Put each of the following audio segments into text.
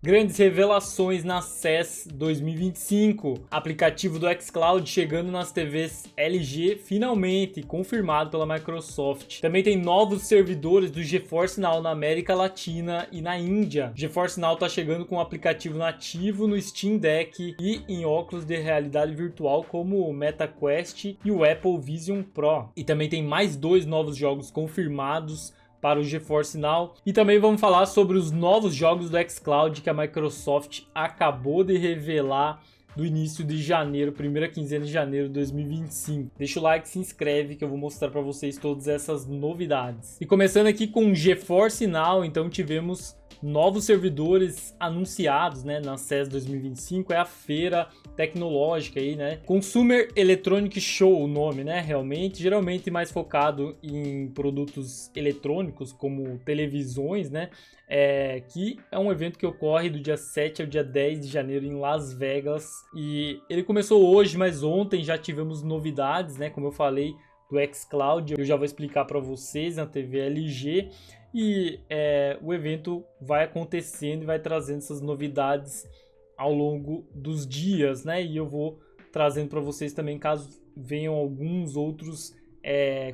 Grandes revelações na CES 2025. Aplicativo do xCloud chegando nas TVs LG, finalmente confirmado pela Microsoft. Também tem novos servidores do GeForce Now na América Latina e na Índia. GeForce Now está chegando com um aplicativo nativo no Steam Deck e em óculos de realidade virtual como o MetaQuest e o Apple Vision Pro. E também tem mais 2 novos jogos confirmados para o GeForce Now. E também vamos falar sobre os novos jogos do xCloud que a Microsoft acabou de revelar do início de janeiro, primeira quinzena de janeiro de 2025. Deixa o like, se inscreve que eu vou mostrar para vocês todas essas novidades. E começando aqui com o GeForce Now, então tivemos novos servidores anunciados, né, na CES 2025, é a feira tecnológica aí, né? Consumer Electronic Show, o nome, né? Realmente, geralmente mais focado em produtos eletrônicos, como televisões, né? Que é um evento que ocorre do dia 7 ao dia 10 de janeiro em Las Vegas. E ele começou hoje, mas ontem já tivemos novidades, né? Como eu falei, do xCloud, eu já vou explicar para vocês na TV LG. E o evento vai acontecendo e vai trazendo essas novidades ao longo dos dias, né? E eu vou trazendo para vocês também caso venham alguns outros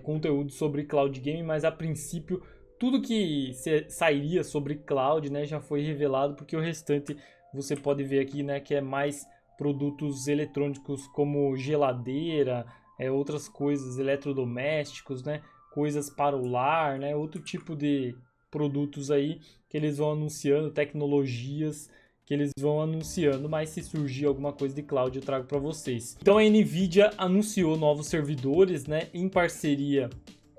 conteúdos sobre cloud game, mas a princípio tudo que sairia sobre cloud, né, já foi revelado, porque o restante você pode ver aqui, né, que é mais produtos eletrônicos como geladeira, outras coisas, eletrodomésticos, né? Coisas para o lar, né? Outro tipo de produtos aí que eles vão anunciando, tecnologias que eles vão anunciando, mas se surgir alguma coisa de cloud eu trago para vocês. Então a Nvidia anunciou novos servidores, né, em parceria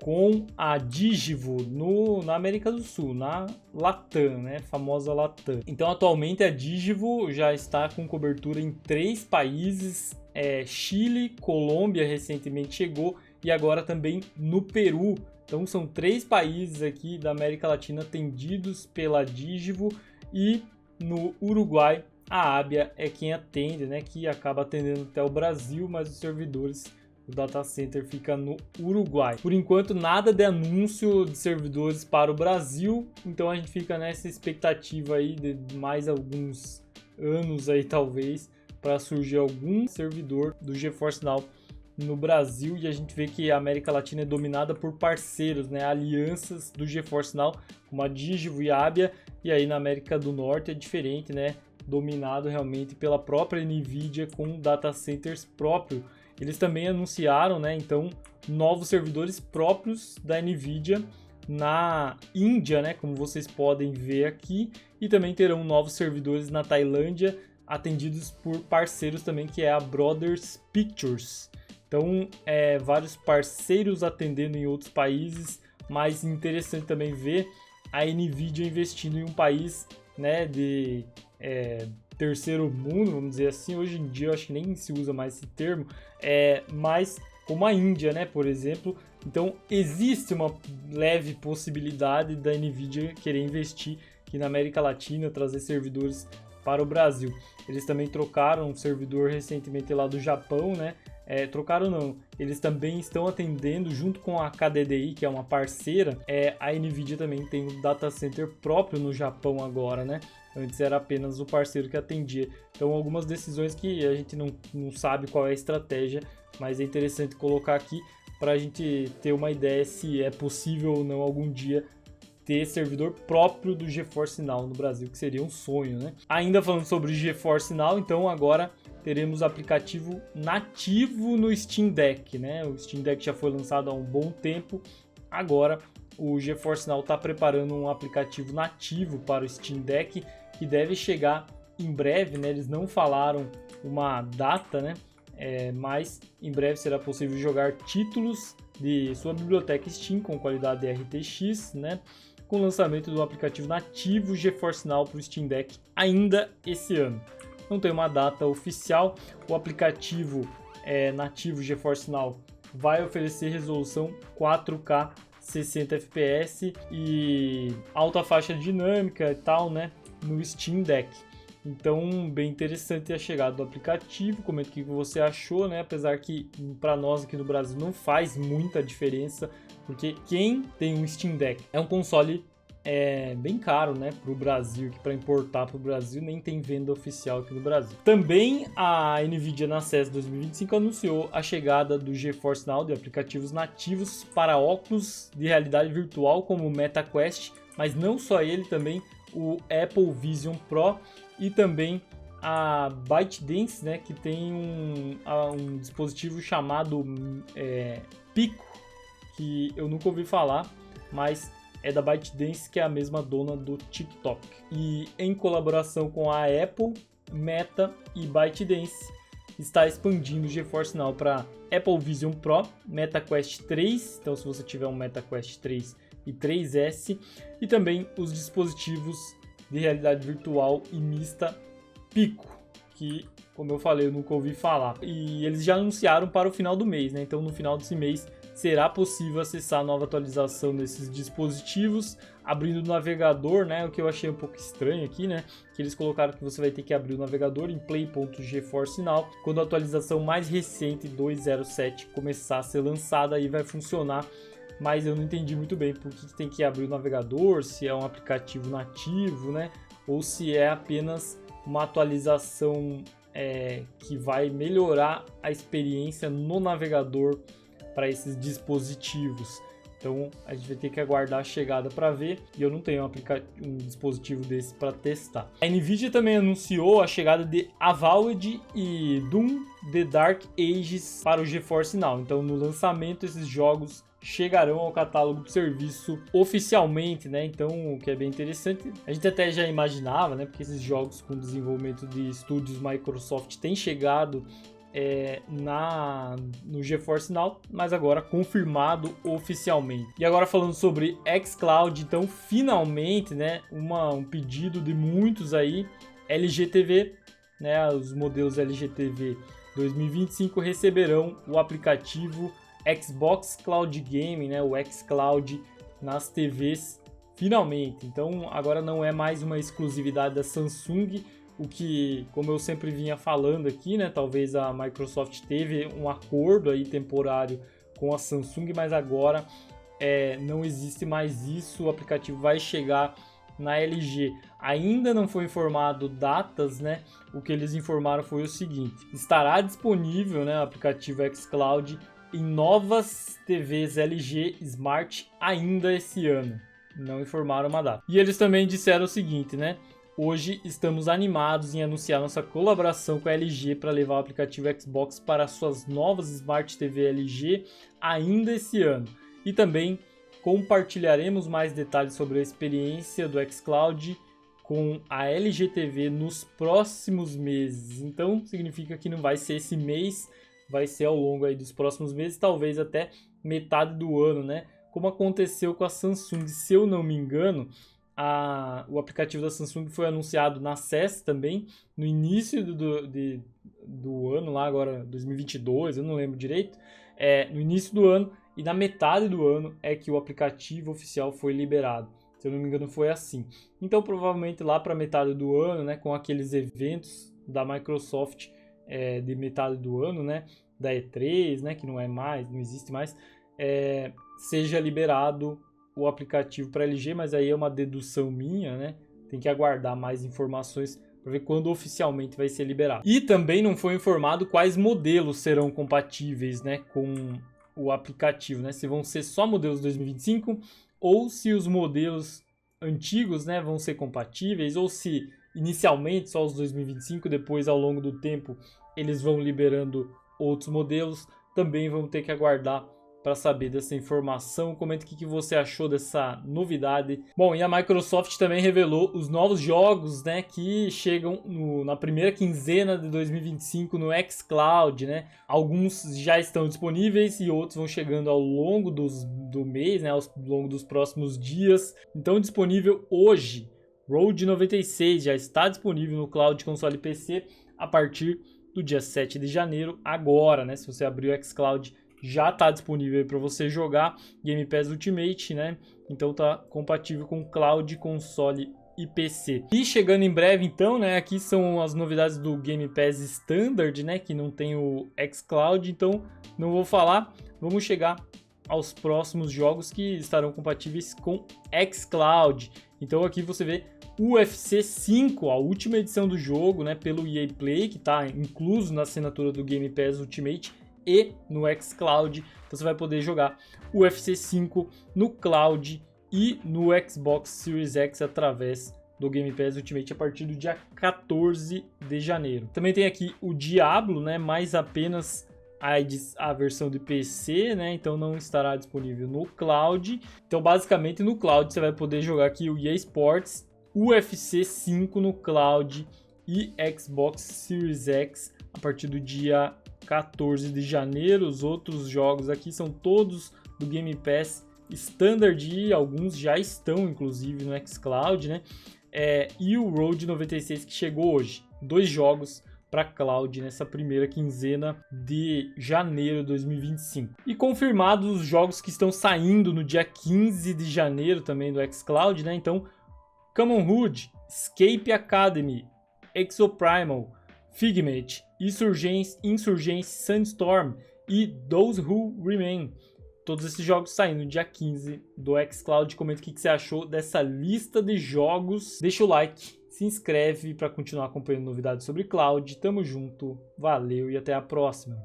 com a Digivo na América do Sul, na Latam, né, famosa Latam. Então atualmente a Digivo já está com cobertura em 3 países, Chile, Colômbia recentemente chegou e agora também no Peru. Então são 3 países aqui da América Latina atendidos pela Digivo e no Uruguai a Ábia é quem atende, né, que acaba atendendo até o Brasil, mas os servidores, o data center fica no Uruguai. Por enquanto nada de anúncio de servidores para o Brasil, então a gente fica nessa expectativa aí de mais alguns anos aí talvez para surgir algum servidor do GeForce Now no Brasil, e a gente vê que a América Latina é dominada por parceiros, né, alianças do GeForce Now, como a Digivo e a Ábia, e aí na América do Norte é diferente, né, dominado realmente pela própria Nvidia com data centers próprio. Eles também anunciaram, né, então, novos servidores próprios da Nvidia na Índia, né, como vocês podem ver aqui, e também terão novos servidores na Tailândia, atendidos por parceiros também, que é a Brothers Pictures. Então, vários parceiros atendendo em outros países, mas interessante também ver a Nvidia investindo em um país, né, de terceiro mundo, vamos dizer assim. Hoje em dia eu acho que nem se usa mais esse termo, mas como a Índia, né, por exemplo. Então, existe uma leve possibilidade da Nvidia querer investir aqui na América Latina, trazer servidores para o Brasil. Eles também trocaram um servidor recentemente lá do Japão, né? Trocaram não, eles também estão atendendo junto com a KDDI, que é uma parceira. A Nvidia também tem um data center próprio no Japão agora, né? Antes era apenas o parceiro que atendia. Então algumas decisões que a gente não sabe qual é a estratégia, mas é interessante colocar aqui para a gente ter uma ideia se é possível ou não algum dia ter servidor próprio do GeForce Now no Brasil, que seria um sonho, né? Ainda falando sobre o GeForce Now, então agora teremos aplicativo nativo no Steam Deck, né? O Steam Deck já foi lançado há um bom tempo, agora o GeForce Now está preparando um aplicativo nativo para o Steam Deck, que deve chegar em breve, né? Eles não falaram uma data, né? Mas em breve será possível jogar títulos de sua biblioteca Steam com qualidade RTX, né? Com o lançamento do aplicativo nativo GeForce Now para o Steam Deck ainda esse ano. Não tem uma data oficial. O aplicativo nativo GeForce Now vai oferecer resolução 4K 60 FPS e alta faixa dinâmica e tal, né, no Steam Deck. Então, bem interessante a chegada do aplicativo. Comenta o que você achou, né? Apesar que para nós aqui no Brasil não faz muita diferença, porque quem tem um Steam Deck é um console é bem caro, né, para o Brasil, que para importar para o Brasil nem tem venda oficial aqui no Brasil. Também a Nvidia na CES 2025 anunciou a chegada do GeForce Now de aplicativos nativos para óculos de realidade virtual como o MetaQuest, mas não só ele, também o Apple Vision Pro e também a ByteDance, né, que tem um dispositivo chamado Pico, que eu nunca ouvi falar, mas é da ByteDance, que é a mesma dona do TikTok. E em colaboração com a Apple, Meta e ByteDance, está expandindo o GeForce Now para Apple Vision Pro, MetaQuest 3, então se você tiver um MetaQuest 3 e 3S, e também os dispositivos de realidade virtual e mista Pico, que, como eu falei, eu nunca ouvi falar. E eles já anunciaram para o final do mês, né? Então no final desse mês será possível acessar a nova atualização desses dispositivos, abrindo o navegador, né? O que eu achei um pouco estranho aqui, né? Que eles colocaram que você vai ter que abrir o navegador em play.geforce now. Quando a atualização mais recente 2.07 começar a ser lançada, aí vai funcionar. Mas eu não entendi muito bem por que tem que abrir o navegador, se é um aplicativo nativo, né? Ou se é apenas uma atualização que vai melhorar a experiência no navegador para esses dispositivos. Então a gente vai ter que aguardar a chegada para ver, e eu não tenho um dispositivo desse para testar. A Nvidia também anunciou a chegada de Avowed e Doom The Dark Ages para o GeForce Now. Então no lançamento esses jogos chegarão ao catálogo do serviço oficialmente, né? Então, o que é bem interessante, a gente até já imaginava, né? Porque esses jogos com desenvolvimento de estúdios Microsoft têm chegado no GeForce Now, mas agora confirmado oficialmente. E agora falando sobre xCloud, então finalmente, né, um pedido de muitos aí, LG TV, né, os modelos LG TV 2025 receberão o aplicativo Xbox Cloud Gaming, né, o xCloud nas TVs finalmente. Então agora não é mais uma exclusividade da Samsung, o que, como eu sempre vinha falando aqui, né, talvez a Microsoft teve um acordo aí temporário com a Samsung, mas agora não existe mais isso, o aplicativo vai chegar na LG. Ainda não foi informado datas, né? O que eles informaram foi o seguinte: estará disponível, né, o aplicativo xCloud em novas TVs LG Smart ainda esse ano. Não informaram uma data. E eles também disseram o seguinte, né? Hoje estamos animados em anunciar nossa colaboração com a LG para levar o aplicativo Xbox para suas novas Smart TV LG ainda esse ano. E também compartilharemos mais detalhes sobre a experiência do xCloud com a LG TV nos próximos meses. Então significa que não vai ser esse mês, vai ser ao longo aí dos próximos meses, talvez até metade do ano, né? Como aconteceu com a Samsung, se eu não me engano, o aplicativo da Samsung foi anunciado na CES também, no início do ano, lá agora 2022, eu não lembro direito, no início do ano, e na metade do ano é que o aplicativo oficial foi liberado. Se eu não me engano foi assim. Então provavelmente lá para metade do ano, né, com aqueles eventos da Microsoft de metade do ano, né, da E3, né, que não existe mais, seja liberado o aplicativo para LG, mas aí é uma dedução minha, né? Tem que aguardar mais informações para ver quando oficialmente vai ser liberado. E também não foi informado quais modelos serão compatíveis, né, com o aplicativo, né? Se vão ser só modelos 2025 ou se os modelos antigos, né, vão ser compatíveis, ou se inicialmente só os 2025, depois ao longo do tempo eles vão liberando outros modelos. Também vamos ter que aguardar para saber dessa informação. Comente o que você achou dessa novidade. Bom, e a Microsoft também revelou os novos jogos, né, que chegam na primeira quinzena de 2025 no xCloud, né? Alguns já estão disponíveis e outros vão chegando ao longo do mês, né, ao longo dos próximos dias. Então, disponível hoje, Road 96 já está disponível no Cloud Console PC a partir do dia 7 de janeiro, agora, né? Se você abrir o xCloud, já está disponível para você jogar Game Pass Ultimate, né? Então tá compatível com Cloud, console e PC. E chegando em breve, então, né? Aqui são as novidades do Game Pass Standard, né? Que não tem o xCloud, então não vou falar. Vamos chegar aos próximos jogos que estarão compatíveis com xCloud. Então aqui você vê UFC 5, a última edição do jogo, né, pelo EA Play, que está incluso na assinatura do Game Pass Ultimate e no xCloud. Então você vai poder jogar UFC 5 no cloud e no Xbox Series X através do Game Pass Ultimate a partir do dia 14 de janeiro. Também tem aqui o Diablo, né, mas apenas a versão de PC, né, então não estará disponível no cloud. Então basicamente no cloud você vai poder jogar aqui o EA Sports, UFC 5 no cloud e Xbox Series X a partir do dia 14 de janeiro. Os outros jogos aqui são todos do Game Pass Standard e alguns já estão inclusive no xCloud, né? E o Road 96 que chegou hoje. 2 jogos para cloud nessa primeira quinzena de janeiro de 2025. E confirmados os jogos que estão saindo no dia 15 de janeiro também do xCloud, né? Então, Common Hood, Escape Academy, Exoprimal, Figment, Insurgence Sandstorm e Those Who Remain. Todos esses jogos saindo no dia 15 do xCloud. Comenta o que você achou dessa lista de jogos. Deixa o like, se inscreve para continuar acompanhando novidades sobre cloud. Tamo junto, valeu e até a próxima.